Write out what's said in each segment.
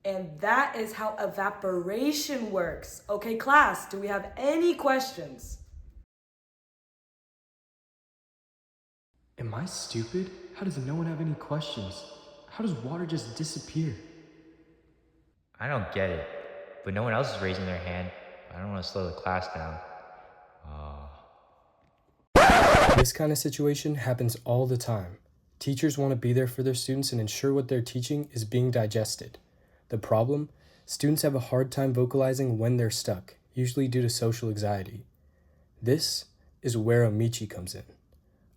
And that is how evaporation works. Okay, class, do we have any questions? Am I stupid? How does no one have any questions? How does water just disappear? I don't get it, but no one else is raising their hand. I don't want to slow the class down. This kind of situation happens all the time. Teachers want to be there for their students and ensure what they're teaching is being digested. The problem? Students have a hard time vocalizing when they're stuck, usually due to social anxiety. This is where Omichi comes in.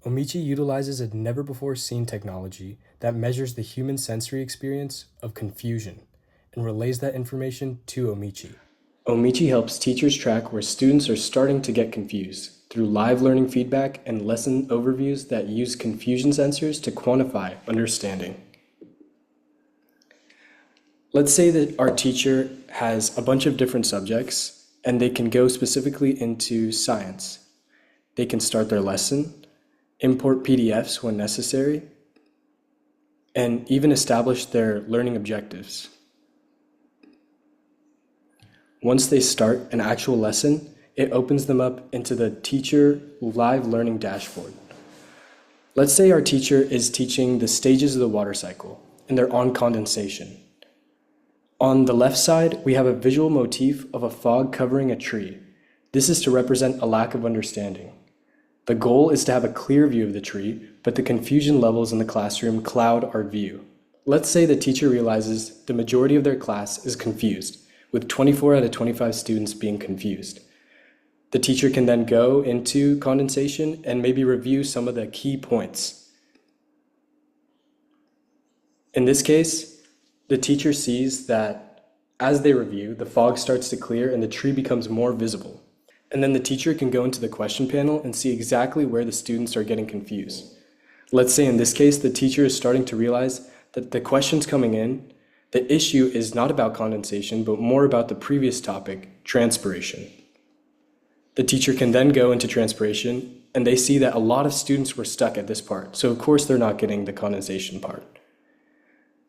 Omichi utilizes a never-before-seen technology that measures the human sensory experience of confusion and relays that information to Omichi. Omichi helps teachers track where students are starting to get confused through live learning feedback and lesson overviews that use confusion sensors to quantify understanding. Let's say that our teacher has a bunch of different subjects and they can go specifically into science. They can start their lesson, import PDFs when necessary, and even establish their learning objectives. Once they start an actual lesson, it opens them up into the teacher live learning dashboard. Let's say our teacher is teaching the stages of the water cycle and they're on condensation. On the left side, we have a visual motif of a fog covering a tree. This is to represent a lack of understanding. The goal is to have a clear view of the tree, but the confusion levels in the classroom cloud our view. Let's say the teacher realizes the majority of their class is confused, with 24 out of 25 students being confused. The teacher can then go into condensation and maybe review some of the key points. In this case, the teacher sees that as they review, the fog starts to clear and the tree becomes more visible. And then the teacher can go into the question panel and see exactly where the students are getting confused. Let's say in this case, the teacher is starting to realize that the questions coming in, the issue is not about condensation, but more about the previous topic, transpiration. The teacher can then go into transpiration and they see that a lot of students were stuck at this part. So of course they're not getting the condensation part.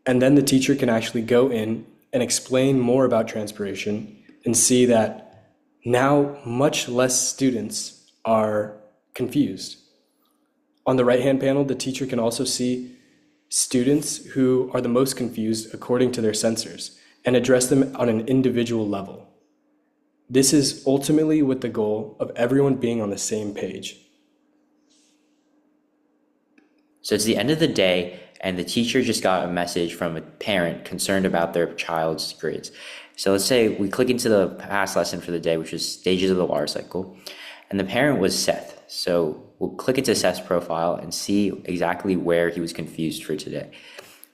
And then the teacher can actually go in and explain more about transpiration and see that now much less students are confused. On the right-hand panel, the teacher can also see students who are the most confused according to their sensors and address them on an individual level. This is ultimately with the goal of everyone being on the same page. So it's the end of the day, and the teacher just got a message from a parent concerned about their child's grades. So let's say we click into the past lesson for the day, which is stages of the water cycle, and the parent was Seth. So we'll click into Seth's profile and see exactly where he was confused for today.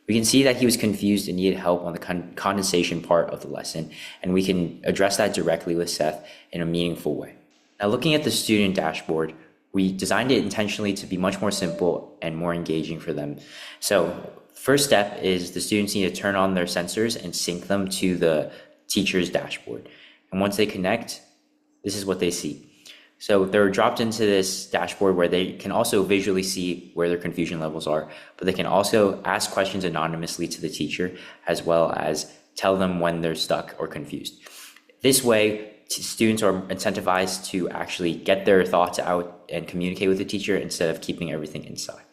We can see that he was confused and needed help on the condensation part of the lesson, and we can address that directly with Seth in a meaningful way. Now, looking at the student dashboard, we designed it intentionally to be much more simple and more engaging for them. So first step is the students need to turn on their sensors and sync them to the teacher's dashboard. And once they connect, this is what they see. So they're dropped into this dashboard where they can also visually see where their confusion levels are, but they can also ask questions anonymously to the teacher, as well as tell them when they're stuck or confused. This way, students are incentivized to actually get their thoughts out and communicate with the teacher instead of keeping everything inside.